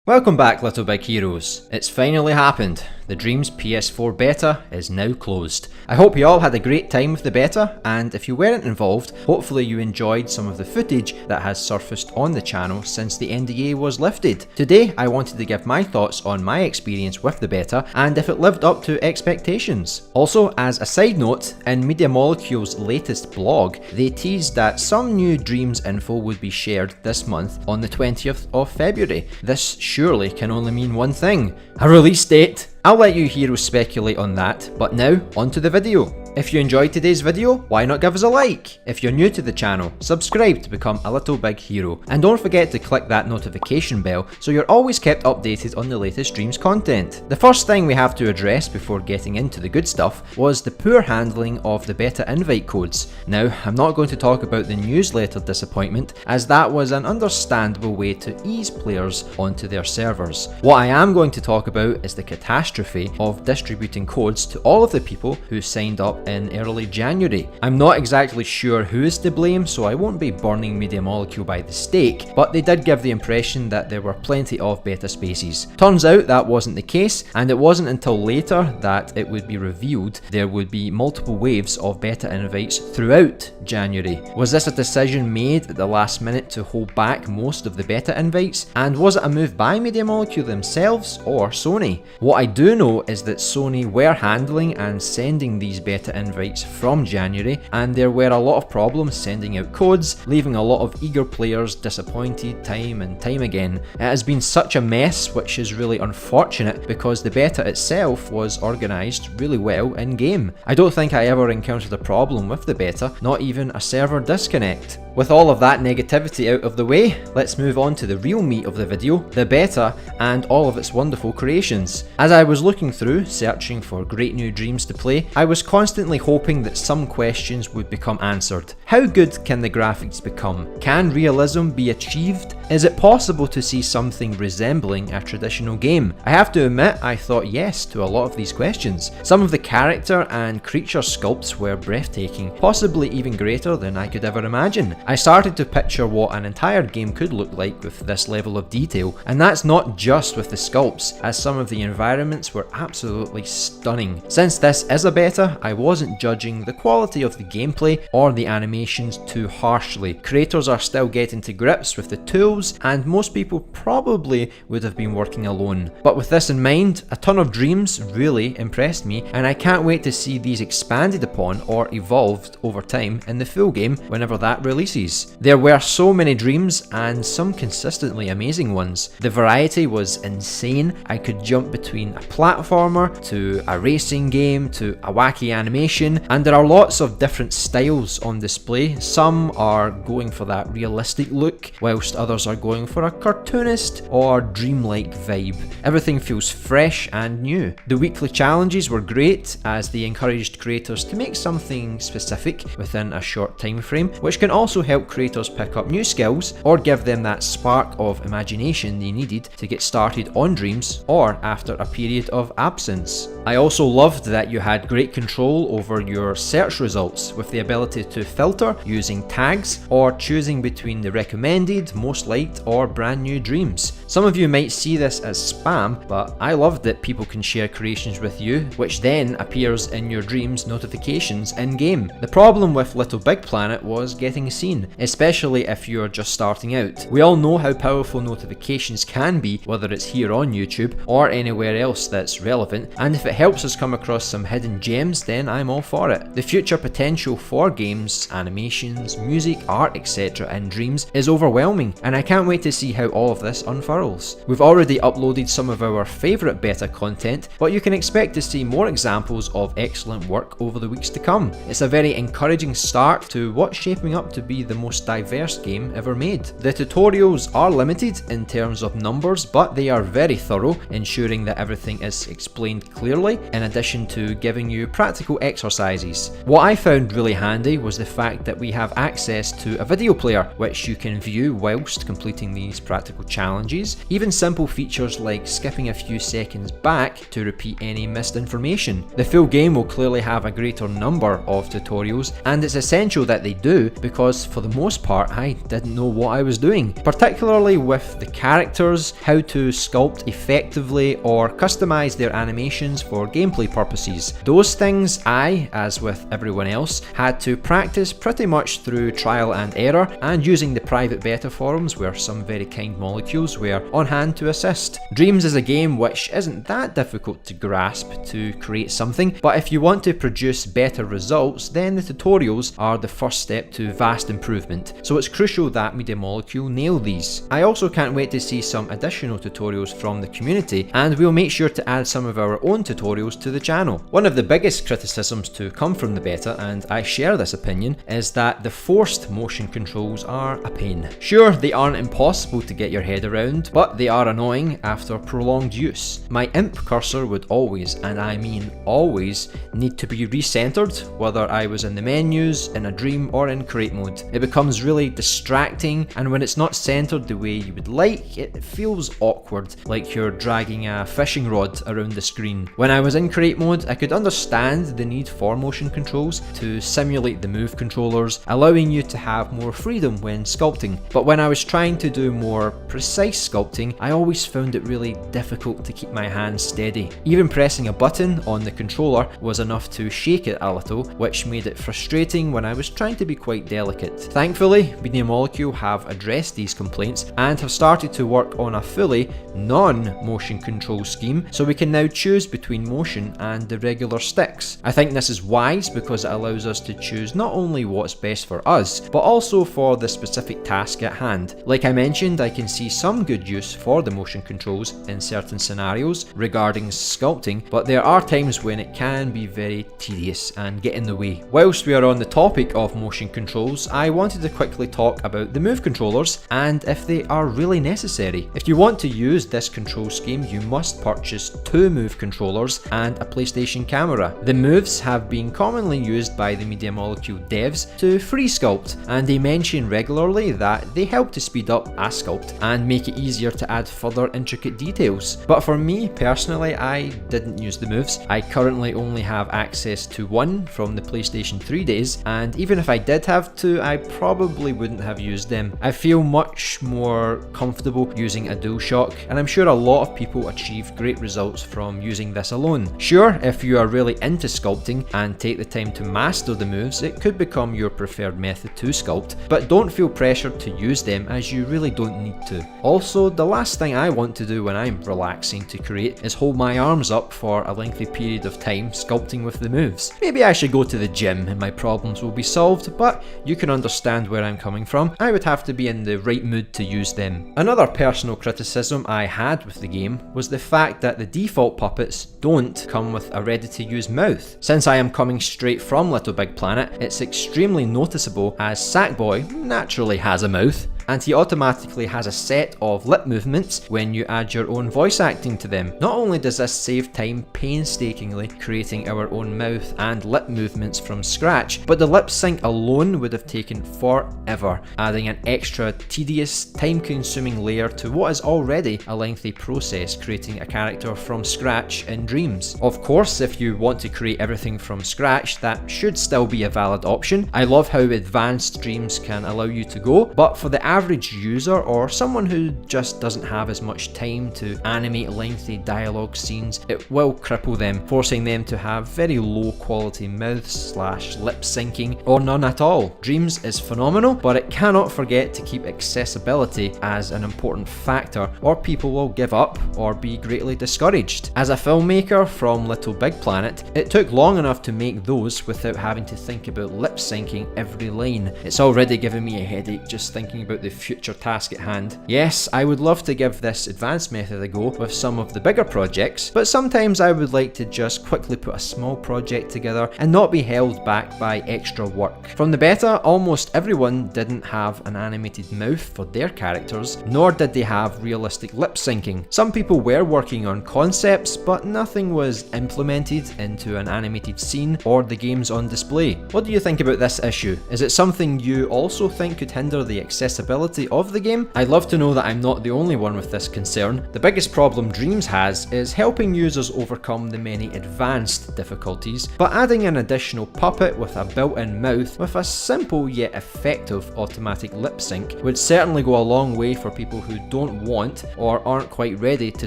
Welcome back, little big heroes. It's finally happened. The Dreams PS4 beta is now closed. I hope you all had a great time with the beta, and if you weren't involved, hopefully you enjoyed some of the footage that has surfaced on the channel since the NDA was lifted. Today I wanted to give my thoughts on my experience with the beta and if it lived up to expectations. Also, as a side note, in Media Molecule's latest blog, they teased that some new Dreams info would be shared this month on the 20th of February. This surely can only mean one thing: a release date. I'll let you heroes speculate on that, but now onto the video. If you enjoyed today's video, why not give us a like? If you're new to the channel, subscribe to become a little big hero, and don't forget to click that notification bell so you're always kept updated on the latest Dreams content. The first thing we have to address before getting into the good stuff was the poor handling of the beta invite codes. Now, I'm not going to talk about the newsletter disappointment, as that was an understandable way to ease players onto their servers. What I am going to talk about is the catastrophe of distributing codes to all of the people who signed up in early January. I'm not exactly sure who is to blame, so I won't be burning Media Molecule by the stake, but they did give the impression that there were plenty of beta spaces. Turns out that wasn't the case, and it wasn't until later that it would be revealed there would be multiple waves of beta invites throughout January. Was this a decision made at the last minute to hold back most of the beta invites, and was it a move by Media Molecule themselves or Sony? What I do know is that Sony were handling and sending these beta invites from January, and there were a lot of problems sending out codes, leaving a lot of eager players disappointed time and time again. It has been such a mess, which is really unfortunate because the beta itself was organised really well in game. I don't think I ever encountered a problem with the beta, not even a server disconnect. With all of that negativity out of the way, let's move on to the real meat of the video, the beta and all of its wonderful creations. As I was looking through, searching for great new Dreams to play, I was constantly hoping that some questions would become answered. How good can the graphics become? Can realism be achieved? Is it possible to see something resembling a traditional game? I have to admit, I thought yes to a lot of these questions. Some of the character and creature sculpts were breathtaking, possibly even greater than I could ever imagine. I started to picture what an entire game could look like with this level of detail, and that's not just with the sculpts, as some of the environments were absolutely stunning. Since this is a beta, I wasn't judging the quality of the gameplay or the animations too harshly. Creators are still getting to grips with the tools, and most people probably would have been working alone. But with this in mind, a ton of Dreams really impressed me, and I can't wait to see these expanded upon or evolved over time in the full game whenever that releases. There were so many Dreams, and some consistently amazing ones. The variety was insane. I could jump between a platformer to a racing game to a wacky animation, and there are lots of different styles on display. Some are going for that realistic look, whilst others are going for a cartoonist or dreamlike vibe. Everything feels fresh and new. The weekly challenges were great, as they encouraged creators to make something specific within a short time frame, which can also help creators pick up new skills or give them that spark of imagination they needed to get started on Dreams or after a period of absence. I also loved that you had great control over your search results, with the ability to filter using tags or choosing between the recommended, most liked or brand new Dreams. Some of you might see this as spam, but I loved that people can share creations with you, which then appears in your Dreams notifications in game. The problem with Little Big Planet was getting seen, especially if you're just starting out. We all know how powerful notifications can be, whether it's here on YouTube or anywhere else that's relevant, and if it helps us come across some hidden gems, then I'm all for it. The future potential for games, animations, music, art, etc. in Dreams is overwhelming, and I can't wait to see how all of this unfurls. We've already uploaded some of our favourite beta content, but you can expect to see more examples of excellent work over the weeks to come. It's a very encouraging start to what's shaping up to be the most diverse game ever made. The tutorials are limited in terms of numbers, but they are very thorough, ensuring that everything is explained clearly, in addition to giving you practical exercises. What I found really handy was the fact that we have access to a video player, which you can view whilst completing these practical challenges, even simple features like skipping a few seconds back to repeat any missed information. The full game will clearly have a greater number of tutorials, and it's essential that they do because for the most part I didn't know what I was doing, particularly with the characters, how to sculpt effectively or customize their animations for gameplay purposes. Those things I, as with everyone else, had to practice pretty much through trial and error and using the private beta forums where some very kind molecules were on hand to assist. Dreams is a game which isn't that difficult to grasp to create something, but if you want to produce better results, then the tutorials are the first step to vast improvement, so it's crucial that Media Molecule nail these. I also can't wait to see some additional tutorials from the community, and we'll make sure to add some of our own tutorials to the channel. One of the biggest criticisms to come from the beta, and I share this opinion, is that the forced motion controls are a pain. Sure, they aren't impossible to get your head around, but they are annoying after prolonged use. My imp cursor would always, and I mean always, need to be recentered, whether I was in the menus, in a dream, or in create mode. It becomes really distracting, and when it's not centered the way you would like, it feels awkward, like you're dragging a fishing rod around the screen. When I was in create mode, I could understand the need for motion controls to simulate the move controllers, allowing you to have more freedom when sculpting. But when I was trying to do more precise sculpting, I always found it really difficult to keep my hands steady. Even pressing a button on the controller was enough to shake it a little, which made it frustrating when I was trying to be quite delicate. Thankfully, Media Molecule have addressed these complaints and have started to work on a fully non-motion control scheme, so we can now choose between motion and the regular sticks. I think this is wise because it allows us to choose not only what's best for us, but also for the specific task at hand. Like I mentioned, I can see some good use for the motion controls in certain scenarios regarding sculpting, but there are times when it can be very tedious and get in the way. Whilst we are on the topic of motion controls, I wanted to quickly talk about the move controllers and if they are really necessary. If you want to use this control scheme, you must purchase 2 move controllers and a PlayStation camera. The moves have been commonly used by the Media Molecule devs to free sculpt, and they mention regularly that they help to speed up a sculpt and make it easier to add further intricate details. But for me personally, I didn't use the moves. I currently only have access to one from the PlayStation 3 days, and even if I did have 2, I probably wouldn't have used them. I feel much more comfortable using a DualShock, and I'm sure a lot of people achieve great results from using this alone. Sure, if you are really into sculpting and take the time to master the moves, it could become your preferred method to sculpt, but don't feel pressured to use them as you really don't need to. Also, the last thing I want to do when I'm relaxing to create is hold my arms up for a lengthy period of time sculpting with the moves. Maybe I should go to the gym and my problems will be solved, but you can understand where I'm coming from. I would have to be in the right mood to use them. Another personal criticism I had with the game was the fact that the default puppets don't come with a ready-to-use mouth. Since I am coming straight from Little Big Planet, it's extremely noticeable as Sackboy naturally has a mouth, and he automatically has a set of lip movements when you add your own voice acting to them. Not only does this save time painstakingly creating our own mouth and lip movements from scratch, but the lip sync alone would have taken forever, adding an extra tedious, time-consuming layer to what is already a lengthy process creating a character from scratch in Dreams. Of course, if you want to create everything from scratch, that should still be a valid option. I love how advanced Dreams can allow you to go, but for the average user or someone who just doesn't have as much time to animate lengthy dialogue scenes, it will cripple them, forcing them to have very low quality mouth/lip syncing or none at all. Dreams is phenomenal, but it cannot forget to keep accessibility as an important factor or people will give up or be greatly discouraged. As a filmmaker from Little Big Planet, it took long enough to make those without having to think about lip syncing every line. It's already giving me a headache just thinking about the future task at hand. Yes, I would love to give this advanced method a go with some of the bigger projects, but sometimes I would like to just quickly put a small project together and not be held back by extra work. From the beta, almost everyone didn't have an animated mouth for their characters, nor did they have realistic lip syncing. Some people were working on concepts, but nothing was implemented into an animated scene or the games on display. What do you think about this issue? Is it something you also think could hinder the accessibility playability of the game? I'd love to know that I'm not the only one with this concern. The biggest problem Dreams has is helping users overcome the many advanced difficulties, but adding an additional puppet with a built-in mouth with a simple yet effective automatic lip sync would certainly go a long way for people who don't want or aren't quite ready to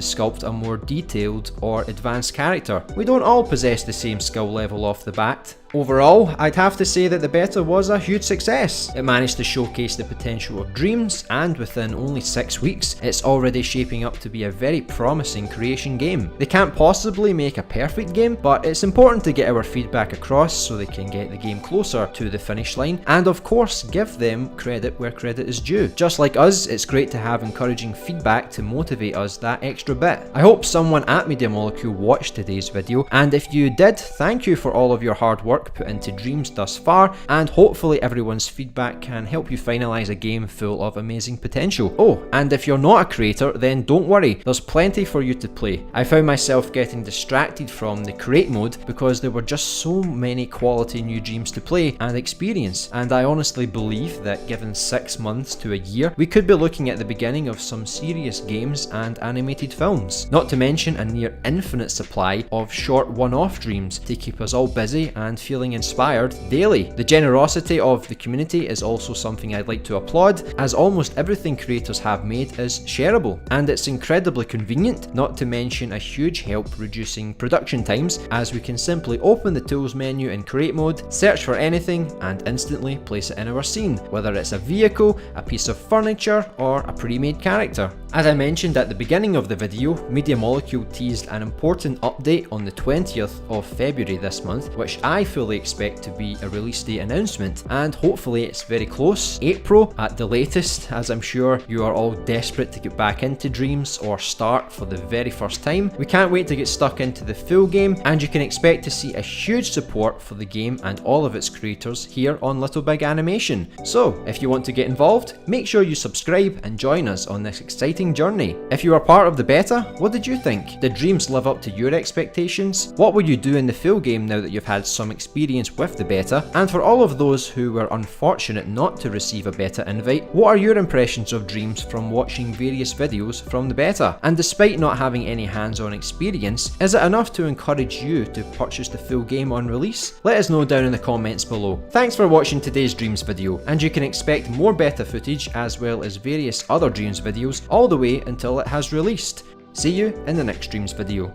sculpt a more detailed or advanced character. We don't all possess the same skill level off the bat. Overall, I'd have to say that the beta was a huge success. It managed to showcase the potential of Dreams, and within only 6 weeks, it's already shaping up to be a very promising creation game. They can't possibly make a perfect game, but it's important to get our feedback across so they can get the game closer to the finish line, and of course give them credit where credit is due. Just like us, it's great to have encouraging feedback to motivate us that extra bit. I hope someone at Media Molecule watched today's video, and if you did, thank you for all of your hard work put into Dreams thus far, and hopefully everyone's feedback can help you finalise a game full of amazing potential. Oh, and if you're not a creator, then don't worry, there's plenty for you to play. I found myself getting distracted from the create mode because there were just so many quality new Dreams to play and experience, and I honestly believe that given 6 months to a year, we could be looking at the beginning of some serious games and animated films. Not to mention a near infinite supply of short one-off Dreams to keep us all busy and feeling inspired daily. The generosity of the community is also something I'd like to applaud, as almost everything creators have made is shareable, and it's incredibly convenient, not to mention a huge help reducing production times, as we can simply open the tools menu in create mode, search for anything, and instantly place it in our scene, whether it's a vehicle, a piece of furniture, or a pre-made character. As I mentioned at the beginning of the video, Media Molecule teased an important update on the 20th of February this month, which I fully expect to be a release date announcement, and hopefully it's very close, April at the latest, as I'm sure you are all desperate to get back into Dreams or start for the very first time. We can't wait to get stuck into the full game, and you can expect to see a huge support for the game and all of its creators here on Little Big Animation. So, if you want to get involved, make sure you subscribe and join us on this exciting journey. If you were part of the beta, what did you think? Did Dreams live up to your expectations? What will you do in the full game now that you've had some experience with the beta? And for all of those who were unfortunate not to receive a beta invite, what are your impressions of Dreams from watching various videos from the beta? And despite not having any hands-on experience, is it enough to encourage you to purchase the full game on release? Let us know down in the comments below. Thanks for watching today's Dreams video, and you can expect more beta footage as well as various other Dreams videos all the way until it has released. See you in the next Dreams video.